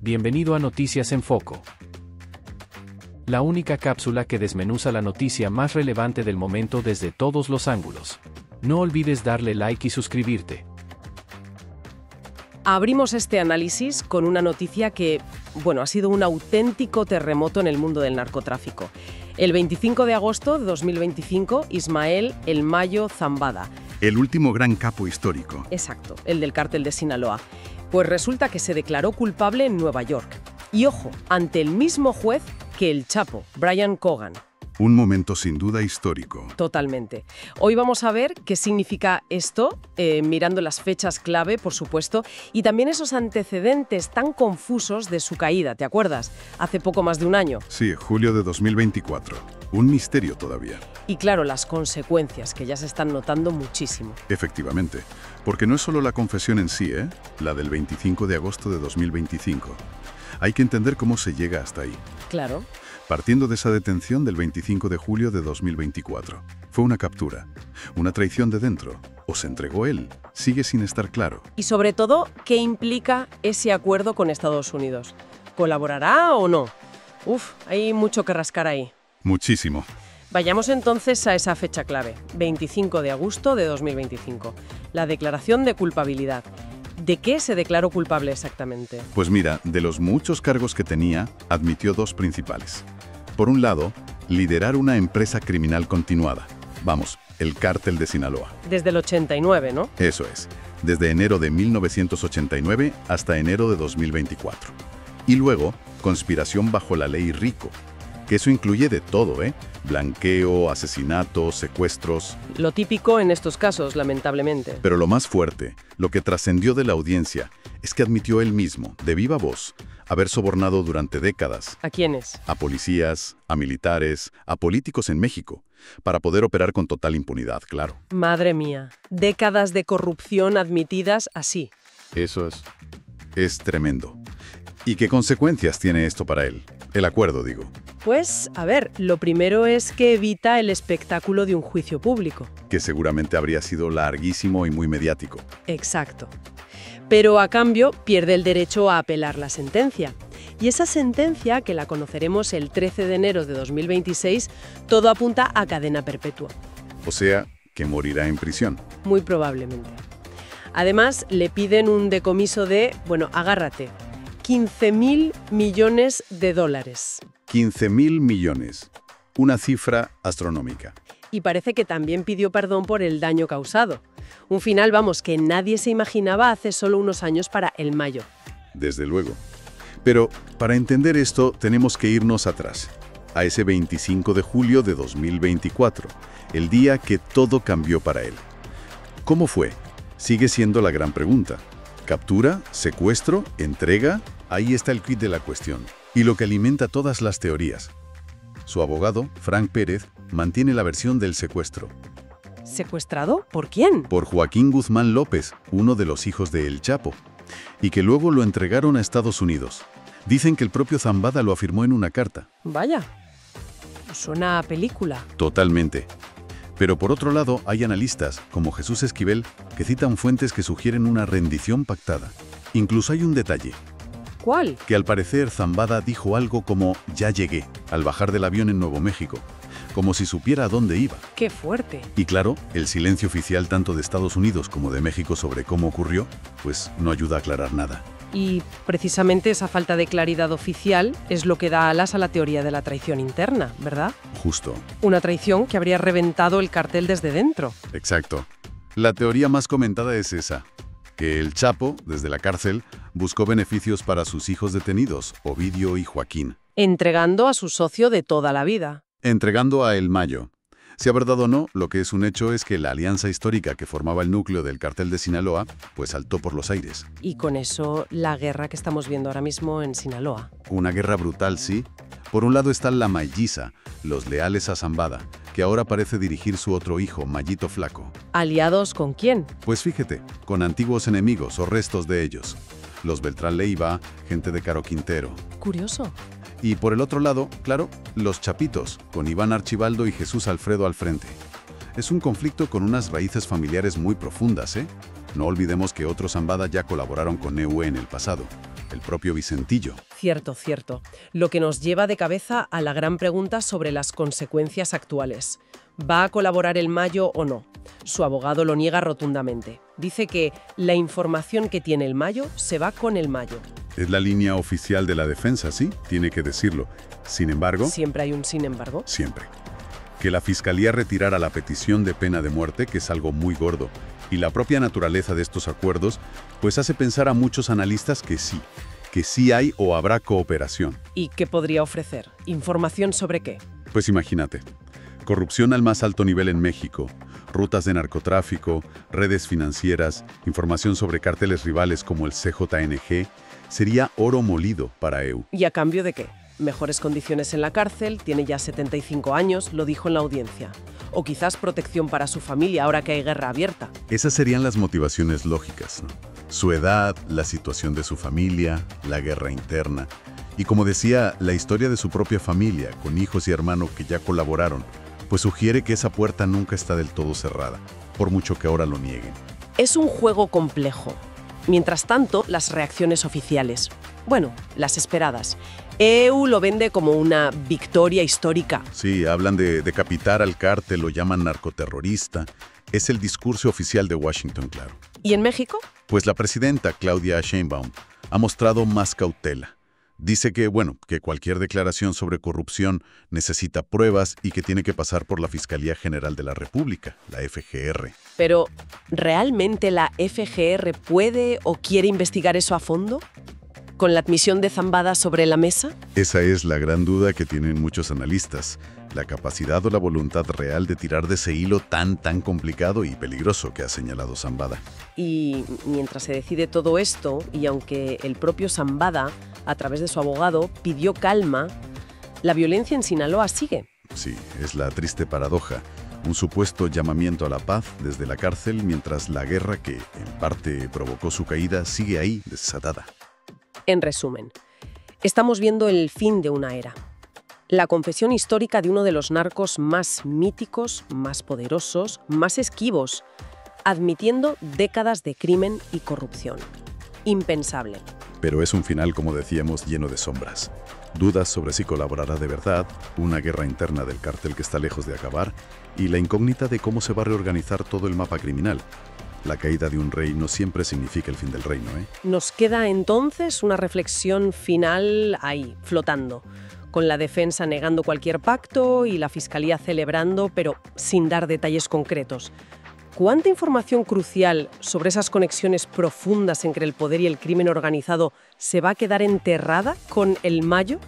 Bienvenido a Noticias en Foco. La única cápsula que desmenuza la noticia más relevante del momento desde todos los ángulos. No olvides darle like y suscribirte. Abrimos este análisis con una noticia que, ha sido un auténtico terremoto en el mundo del narcotráfico. El 25 de agosto de 2025, Ismael El Mayo Zambada. El último gran capo histórico. Exacto, el del cártel de Sinaloa. Pues resulta que se declaró culpable en Nueva York. Y ojo, ante el mismo juez que el Chapo, Brian Cogan. Un momento sin duda histórico. Totalmente. Hoy vamos a ver qué significa esto, mirando las fechas clave, por supuesto, y también esos antecedentes tan confusos de su caída, ¿te acuerdas? Hace poco más de un año. Sí, julio de 2024. Un misterio todavía. Y claro, las consecuencias, que ya se están notando muchísimo. Efectivamente, porque no es solo la confesión en sí, la del 25 de agosto de 2025. Hay que entender cómo se llega hasta ahí. Claro. Partiendo de esa detención del 25 de julio de 2024. Fue una captura, una traición de dentro, o se entregó él, sigue sin estar claro. Y sobre todo, ¿qué implica ese acuerdo con Estados Unidos? ¿Colaborará o no? Hay mucho que rascar ahí. Muchísimo. Vayamos entonces a esa fecha clave, 25 de agosto de 2025, la declaración de culpabilidad. ¿De qué se declaró culpable exactamente? Pues mira, de los muchos cargos que tenía, admitió dos principales. Por un lado, liderar una empresa criminal continuada. Vamos, el cártel de Sinaloa. Desde el 89, ¿no? Eso es, desde enero de 1989 hasta enero de 2024. Y luego, conspiración bajo la ley RICO, que eso incluye de todo, blanqueo, asesinatos, secuestros. Lo típico en estos casos, lamentablemente. Pero lo más fuerte, lo que trascendió de la audiencia, es que admitió él mismo, de viva voz, haber sobornado durante décadas. ¿A quiénes? A policías, a militares, a políticos en México, para poder operar con total impunidad, claro. Madre mía, décadas de corrupción admitidas así. Eso es. Es tremendo. ¿Y qué consecuencias tiene esto para él? El acuerdo, digo. Pues, a ver, lo primero es que evita el espectáculo de un juicio público. Que seguramente habría sido larguísimo y muy mediático. Exacto. Pero a cambio pierde el derecho a apelar la sentencia. Y esa sentencia, que la conoceremos el 13 de enero de 2026, todo apunta a cadena perpetua. O sea, que morirá en prisión. Muy probablemente. Además, le piden un decomiso de, agárrate, $15.000 millones. 15.000 millones. Una cifra astronómica. Y parece que también pidió perdón por el daño causado. Un final, que nadie se imaginaba hace solo unos años para El Mayo. Desde luego. Pero para entender esto tenemos que irnos atrás, a ese 25 de julio de 2024, el día que todo cambió para él. ¿Cómo fue? Sigue siendo la gran pregunta. ¿Captura? ¿Secuestro? ¿Entrega? Ahí está el quid de la cuestión. Y lo que alimenta todas las teorías. Su abogado, Frank Pérez, mantiene la versión del secuestro. ¿Secuestrado? ¿Por quién? Por Joaquín Guzmán López, uno de los hijos de El Chapo, y que luego lo entregaron a Estados Unidos. Dicen que el propio Zambada lo afirmó en una carta. Vaya, suena a película. Totalmente. Pero por otro lado, hay analistas, como Jesús Esquivel, que citan fuentes que sugieren una rendición pactada. Incluso hay un detalle. ¿Cuál? Que al parecer Zambada dijo algo como «ya llegué» al bajar del avión en Nuevo México, como si supiera a dónde iba. ¡Qué fuerte! Y claro, el silencio oficial tanto de Estados Unidos como de México sobre cómo ocurrió, pues no ayuda a aclarar nada. Y precisamente esa falta de claridad oficial es lo que da alas a la teoría de la traición interna, ¿verdad? Justo. Una traición que habría reventado el cartel desde dentro. Exacto. La teoría más comentada es esa, que el Chapo, desde la cárcel, buscó beneficios para sus hijos detenidos, Ovidio y Joaquín. Entregando a su socio de toda la vida. Entregando a El Mayo. Sea verdad o no, lo que es un hecho es que la alianza histórica que formaba el núcleo del cártel de Sinaloa, pues saltó por los aires. Y con eso, la guerra que estamos viendo ahora mismo en Sinaloa. Una guerra brutal, sí. Por un lado está la Mayllisa, los leales a Zambada, que ahora parece dirigir su otro hijo, Mayito Flaco. ¿Aliados con quién? Pues fíjate, con antiguos enemigos o restos de ellos. Los Beltrán Leiva, gente de Caro Quintero. Curioso. Y por el otro lado, claro, los Chapitos, con Iván Archibaldo y Jesús Alfredo al frente. Es un conflicto con unas raíces familiares muy profundas, No olvidemos que otros Zambada ya colaboraron con EUE en el pasado. el propio Vicentillo. Cierto, cierto. Lo que nos lleva de cabeza a la gran pregunta sobre las consecuencias actuales. ¿Va a colaborar el Mayo o no? Su abogado lo niega rotundamente. Dice que la información que tiene el Mayo se va con el Mayo. Es la línea oficial de la defensa, sí, tiene que decirlo. Sin embargo... ¿Siempre hay un sin embargo? Siempre. Que la Fiscalía retirara la petición de pena de muerte, que es algo muy gordo, y la propia naturaleza de estos acuerdos, pues hace pensar a muchos analistas que sí hay o habrá cooperación. ¿Y qué podría ofrecer? ¿Información sobre qué? Pues imagínate, corrupción al más alto nivel en México, rutas de narcotráfico, redes financieras, información sobre cárteles rivales como el CJNG, sería oro molido para EU. ¿Y a cambio de qué? Mejores condiciones en la cárcel, tiene ya 75 años, lo dijo en la audiencia. O quizás protección para su familia ahora que hay guerra abierta. Esas serían las motivaciones lógicas, ¿no? Su edad, la situación de su familia, la guerra interna. Y como decía, la historia de su propia familia, con hijos y hermanos que ya colaboraron, pues sugiere que esa puerta nunca está del todo cerrada, por mucho que ahora lo nieguen. Es un juego complejo. Mientras tanto, las reacciones oficiales. Bueno, las esperadas. EU lo vende como una victoria histórica. Sí, hablan de decapitar al cártel, lo llaman narcoterrorista. Es el discurso oficial de Washington, claro. ¿Y en México? Pues la presidenta, Claudia Sheinbaum, ha mostrado más cautela. Dice que cualquier declaración sobre corrupción necesita pruebas y que tiene que pasar por la Fiscalía General de la República, la FGR. Pero, ¿realmente la FGR puede o quiere investigar eso a fondo? ¿Con la admisión de Zambada sobre la mesa? Esa es la gran duda que tienen muchos analistas. La capacidad o la voluntad real de tirar de ese hilo tan complicado y peligroso que ha señalado Zambada. Y mientras se decide todo esto, y aunque el propio Zambada, a través de su abogado, pidió calma, la violencia en Sinaloa sigue. Sí, es la triste paradoja. Un supuesto llamamiento a la paz desde la cárcel, mientras la guerra que, en parte, provocó su caída, sigue ahí, desatada. En resumen, estamos viendo el fin de una era. La confesión histórica de uno de los narcos más míticos, más poderosos, más esquivos, admitiendo décadas de crimen y corrupción. Impensable. Pero es un final, como decíamos, lleno de sombras. Dudas sobre si colaborará de verdad, una guerra interna del cártel que está lejos de acabar y la incógnita de cómo se va a reorganizar todo el mapa criminal. La caída de un rey no siempre significa el fin del reino, ¿eh? Nos queda entonces una reflexión final ahí, flotando, con la defensa negando cualquier pacto y la fiscalía celebrando, pero sin dar detalles concretos. ¿Cuánta información crucial sobre esas conexiones profundas entre el poder y el crimen organizado se va a quedar enterrada con el Mayo?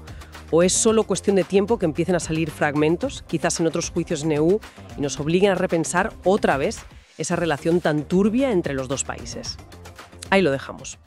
¿O es solo cuestión de tiempo que empiecen a salir fragmentos, quizás en otros juicios en EU, y nos obliguen a repensar otra vez esa relación tan turbia entre los dos países? Ahí lo dejamos.